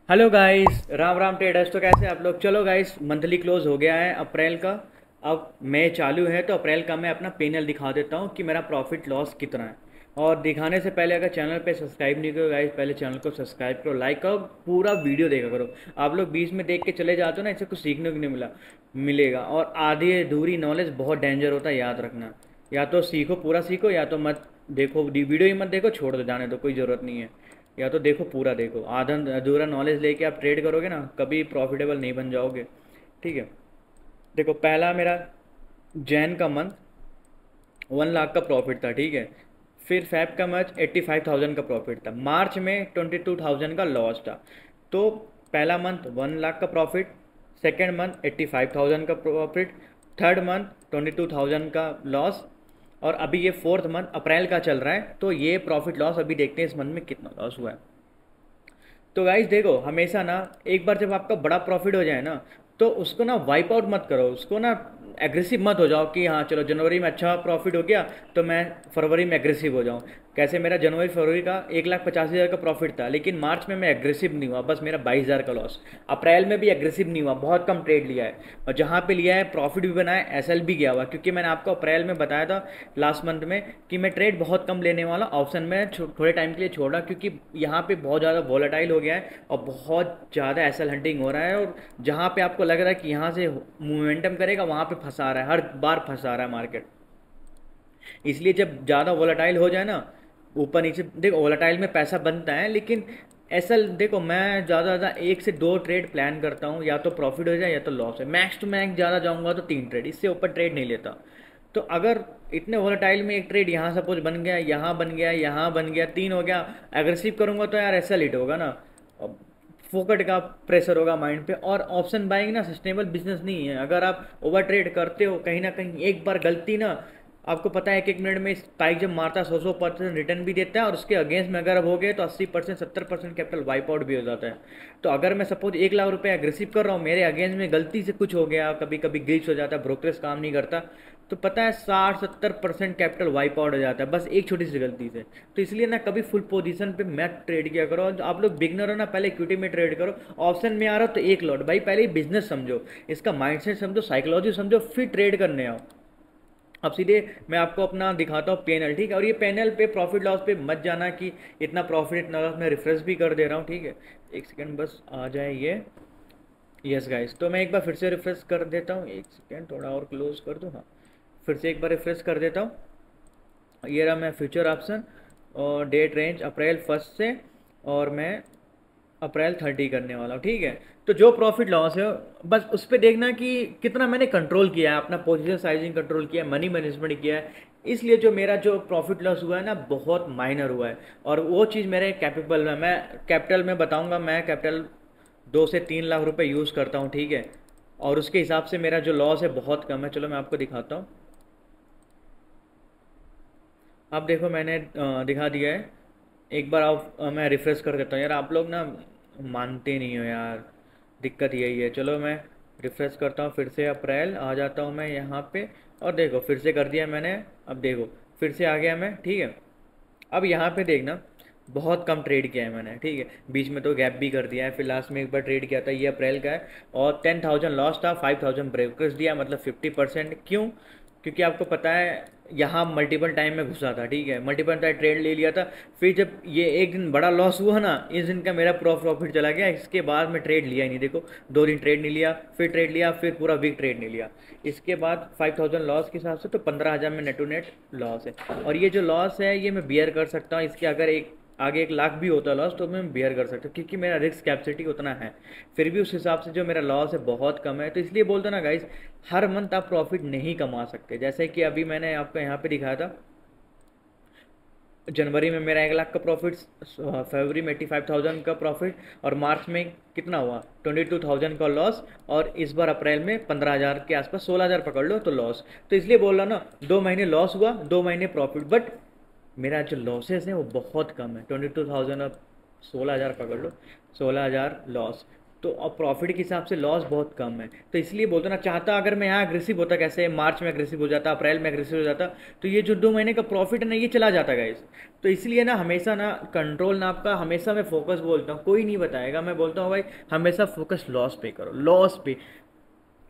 Hello guys, Ram Ram traders. तो कैसे आप लोग? चलो गाइस, मंथली क्लोज हो गया है अप्रैल का। अब मई चालू है तो अप्रैल का मैं अपना पेनल दिखा देता हूँ कि मेरा प्रॉफिट लॉस कितना है। और दिखाने से पहले अगर चैनल पे सब्सक्राइब नहीं करो गाइस, पहले चैनल को सब्सक्राइब करो, लाइक करो, पूरा वीडियो देखा करो। आप लोग बीच में देख के चले जाते हो ना, इससे कुछ सीखने को नहीं मिलेगा। और आधी अधूरी नॉलेज बहुत डेंजर होता है, याद रखना। या तो सीखो, पूरा सीखो, या तो मत देखो, वीडियो ही मत देखो, छोड़ दो, जाने दो, कोई ज़रूरत नहीं है। या तो देखो, पूरा देखो। आधा अधूरा नॉलेज लेके आप ट्रेड करोगे ना, कभी प्रॉफिटेबल नहीं बन जाओगे। ठीक है। देखो, पहला मेरा जैन का मंथ 1 लाख का प्रॉफिट था। ठीक है। फिर फैब का मंथ 85,000 का प्रॉफिट था। मार्च में 22,000 का लॉस था। तो पहला मंथ 1 लाख का प्रॉफिट, सेकेंड मंथ 85,000 का प्रॉफिट, थर्ड मंथ 22,000 का लॉस। और अभी ये फोर्थ मंथ अप्रैल का चल रहा है, तो ये प्रॉफिट लॉस अभी देखते हैं इस मंथ में कितना लॉस हुआ है। तो गाइज देखो, हमेशा ना, एक बार जब आपका बड़ा प्रॉफिट हो जाए ना, तो उसको ना वाइप आउट मत करो, उसको ना एग्रेसिव मत हो जाओ कि हाँ चलो जनवरी में अच्छा प्रॉफिट हो गया तो मैं फरवरी में एग्रेसिव हो जाऊँ। कैसे मेरा जनवरी फरवरी का 1,85,000 का प्रॉफिट था, लेकिन मार्च में मैं एग्रेसिव नहीं हुआ, बस मेरा 22,000 का लॉस। अप्रैल में भी एग्रेसिव नहीं हुआ, बहुत कम ट्रेड लिया है। और जहाँ पे लिया है प्रॉफिट भी बना है, एसएल भी गया हुआ, क्योंकि मैंने आपको अप्रैल में बताया था लास्ट मंथ में कि मैं ट्रेड बहुत कम लेने वाला, ऑप्शन में थोड़े टाइम के लिए छोड़ा, क्योंकि यहाँ पे बहुत ज़्यादा वॉलेटाइल हो गया है और बहुत ज़्यादा एसएल हंटिंग हो रहा है। और जहाँ पे आपको लग रहा है कि यहाँ से मोमेंटम करेगा, वहाँ पे फंसा रहा है, हर बार फंसा रहा है मार्केट। इसलिए जब ज़्यादा वोलाटाइल हो जाए ना, ऊपर नीचे, देखो वोलाटाइल में पैसा बनता है, लेकिन ऐसा देखो, मैं ज़्यादा ज़्यादा 1 से 2 ट्रेड प्लान करता हूँ, या तो प्रॉफिट हो जाए या तो लॉस है। मैक्स टू मैक्स ज़्यादा जाऊँगा तो 3 ट्रेड, इससे ऊपर ट्रेड नहीं लेता। तो अगर इतने वोलाटाइल में एक ट्रेड यहाँ सपोज बन गया, यहाँ बन गया, यहाँ बन गया, 3 हो गया, एग्रेसिव करूँगा तो यार ऐसा लेट होगा ना, फोकट का प्रेशर होगा माइंड पे। और ऑप्शन बाइंग ना सस्टेनेबल बिजनेस नहीं है। अगर आप ओवर ट्रेड करते हो, कहीं ना कहीं एक बार गलती ना, आपको पता है 1 1 मिनट में स्पाइक जब मारता है 100% रिटर्न भी देता है, और उसके अगेंस्ट में अगर हो गए तो 80% 70% कैपिटल वाइप आउट भी हो जाता है। तो अगर मैं सपोज 1 लाख रुपए एग्रेसिव कर रहा हूँ, मेरे अगेंस्ट में गलती से कुछ हो गया, कभी कभी ग्लिच हो जाता है, ब्रोकरेज काम नहीं करता, तो पता है 60 70% कैपिटल वाइप आउट हो जाता है, बस एक छोटी सी गलती से। तो इसलिए ना कभी फुल पोजीशन पे मत ट्रेड किया करो। आप लोग बिगनर हो ना, पहले इक्विटी में ट्रेड करो। ऑप्शन में आ रहा हो तो एक लॉट, भाई पहले ही बिजनेस समझो, इसका माइंडसेट समझो, साइकोलॉजी समझो, फिर ट्रेड करने आओ। अब सीधे मैं आपको अपना दिखाता हूँ पैनल। ठीक है। और ये पैनल पे प्रॉफिट लॉस पे मत जाना कि इतना प्रॉफिट इतना लॉस, मैं रिफ्रेश भी कर दे रहा हूँ। ठीक है। एक सेकेंड बस आ जाए ये। यस गाइस, तो मैं एक बार फिर से रिफ्रेश कर देता हूँ, एक सेकेंड थोड़ा और क्लोज कर दूँ। हाँ, फिर से एक बार रिफ्रेश कर देता हूँ। ये रहा मैं फ्यूचर ऑप्शन, और डेट रेंज अप्रैल 1 से, और मैं अप्रैल 30 करने वाला हूँ। ठीक है। तो जो प्रॉफिट लॉस है, बस उस पर देखना कि कितना मैंने कंट्रोल किया है, अपना पोजीशन साइजिंग कंट्रोल किया है, मनी मैनेजमेंट किया है। इसलिए जो मेरा जो प्रॉफिट लॉस हुआ है ना, बहुत माइनर हुआ है। और वो चीज़ मेरे कैपेबल में, मैं कैपिटल में बताऊंगा, मैं कैपिटल 2 से 3 लाख रुपए यूज़ करता हूँ। ठीक है। और उसके हिसाब से मेरा जो लॉस है बहुत कम है। चलो मैं आपको दिखाता हूँ। अब देखो, मैंने दिखा दिया है। एक बार आप मैं रिफ्रेश कर देता हूँ। यार आप लोग ना मानते नहीं हो यार, दिक्कत यही है। चलो मैं रिफ्रेश करता हूँ, फिर से अप्रैल आ जाता हूँ मैं यहाँ पे, और देखो फिर से कर दिया मैंने। अब देखो फिर से आ गया मैं। ठीक है। अब यहाँ पे देखना, बहुत कम ट्रेड किया है मैंने। ठीक है। बीच में तो गैप भी कर दिया है, फिर लास्ट में एक बार ट्रेड किया था, ये अप्रैल का है। और 10,000 लॉस था, 5,000 ब्रेकर्स दिया, मतलब 50%। क्यों? क्योंकि आपको पता है यहाँ मल्टीपल टाइम में घुसा था। ठीक है। मल्टीपल टाइम ट्रेड ले लिया था। फिर जब ये एक दिन बड़ा लॉस हुआ ना, इस दिन का मेरा प्रॉफिट चला गया। इसके बाद मैं ट्रेड लिया ही नहीं। देखो 2 दिन ट्रेड नहीं लिया, फिर ट्रेड लिया, फिर पूरा वीक ट्रेड नहीं लिया। इसके बाद 5,000 लॉस के हिसाब से तो 15,000 में नेट टू नेट लॉस है। और ये जो लॉस है ये मैं बियर कर सकता हूँ। इसके अगर एक आगे 1 लाख भी होता लॉस तो मैं बियर कर सकता हूँ, क्योंकि मेरा रिस्क कैपेसिटी उतना है। फिर भी उस हिसाब से जो मेरा लॉस है बहुत कम है। तो इसलिए बोलते ना गाइस, हर मंथ आप प्रॉफिट नहीं कमा सकते। जैसे कि अभी मैंने आपको यहाँ पे दिखाया था, जनवरी में मेरा 1 लाख का प्रॉफिट, फरवरी में 85,000 का प्रॉफिट, और मार्च में कितना हुआ, 22,000 का लॉस। और इस बार अप्रैल में 15,000 के आसपास, 16,000 पकड़ लो तो लॉस। तो इसलिए बोल रहा ना, 2 महीने लॉस हुआ, 2 महीने प्रॉफिट, बट मेरा जो लॉसेस है वो बहुत कम है। 22,000, अब 16,000 पकड़ लो, 16,000 लॉस, तो अब प्रॉफिट के हिसाब से लॉस बहुत कम है। तो इसलिए बोलता ना, चाहता अगर मैं यहाँ अग्रेसिव होता, कैसे मार्च में अग्रेसिव हो जाता, अप्रैल में अग्रेसिव हो जाता, तो ये जो 2 महीने का प्रॉफिट है ना, ये चला जाता गाइस। तो इसलिए ना हमेशा ना कंट्रोल ना आपका, हमेशा मैं फोकस बोलता हूँ, कोई नहीं बताएगा, मैं बोलता हूँ भाई हमेशा फोकस लॉस पे करो, लॉस पे।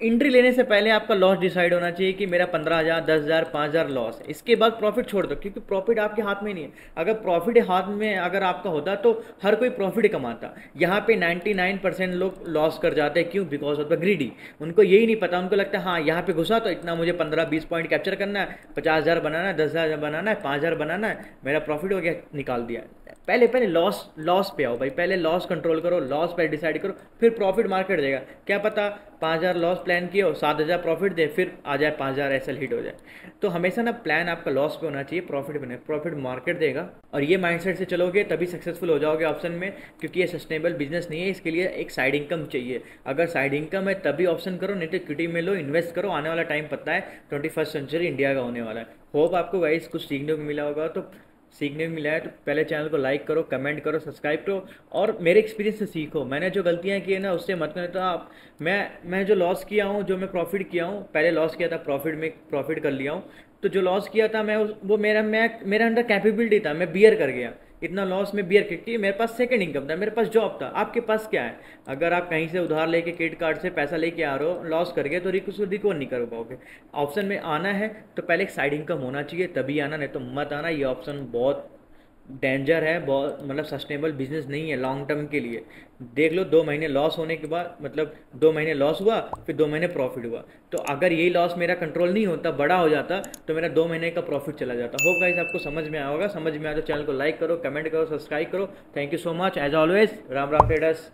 एंट्री लेने से पहले आपका लॉस डिसाइड होना चाहिए कि मेरा 15,000, 10,000, 5,000 लॉस है। इसके बाद प्रॉफिट छोड़ दो, क्योंकि प्रॉफिट आपके हाथ में नहीं है। अगर प्रॉफिट हाथ में अगर आपका होता तो हर कोई प्रॉफिट कमाता। यहाँ पे 99% लोग लॉस कर जाते हैं, क्यों? Because of the greedy. उनको यही नहीं पता, उनको लगता है हाँ यहाँ पे घुसा तो इतना मुझे 15-20 पॉइंट कैप्चर करना है, 50,000 बनाना है, 10,000 बनाना है, 5,000 बनाना है, मेरा प्रॉफिट हो गया, निकाल दिया। पहले लॉस पे आओ भाई, पहले लॉस कंट्रोल करो, लॉस पे डिसाइड करो, फिर प्रॉफिट मार्केट देगा। क्या पता 5,000 लॉस प्लान किए हो, 7,000 प्रॉफिट दे, फिर आ जाए 5,000 एसएल हिट हो जाए। तो हमेशा ना प्लान आपका लॉस पे होना चाहिए, प्रॉफिट बने, प्रॉफिट मार्केट देगा। और ये माइंडसेट से चलोगे तभी सक्सेसफुल हो जाओगे ऑप्शन में, क्योंकि ये सस्टेनेबल बिजनेस नहीं है, इसके लिए एक साइड इनकम चाहिए। अगर साइड इनकम है तभी ऑप्शन करो, नहीं तो इक्विटी में लो, इन्वेस्ट करो। आने वाला टाइम पता है 21st सेंचुरी इंडिया का होने वाला है। होप आपको गाइस कुछ सीखने को मिला होगा। तो सीखने को मिला है तो पहले चैनल को लाइक करो, कमेंट करो, सब्सक्राइब करो, और मेरे एक्सपीरियंस से सीखो। मैंने जो गलतियां की है ना उससे मत करना। तो आप मैं जो लॉस किया हूँ, जो मैं प्रॉफिट किया हूँ, पहले लॉस किया था, प्रॉफिट कर लिया हूँ। तो जो लॉस किया था वो मेरा अंडर कैपेबिलिटी था, मैं बियर कर गया। इतना लॉस में बियर क्योंकि मेरे पास सेकंड इनकम था, मेरे पास जॉब था। आपके पास क्या है? अगर आप कहीं से उधार लेके क्रेडिट कार्ड से पैसा लेके आ रहे हो, लॉस कर गए, तो रिकवर नहीं कर पाओगे। ऑप्शन में आना है तो पहले एक साइड इनकम होना चाहिए, तभी आना, नहीं तो मत आना। ये ऑप्शन बहुत डेंजर है, बहुत मतलब सस्टेनेबल बिजनेस नहीं है लॉन्ग टर्म के लिए। देख लो 2 महीने लॉस होने के बाद, मतलब 2 महीने लॉस हुआ, फिर 2 महीने प्रॉफिट हुआ। तो अगर यही लॉस मेरा कंट्रोल नहीं होता, बड़ा हो जाता, तो मेरा 2 महीने का प्रॉफिट चला जाता। होप गाइस आपको समझ में आया होगा। समझ में आया तो चैनल को लाइक करो, कमेंट करो, सब्सक्राइब करो। Thank you so much as always. Ram Ram traders.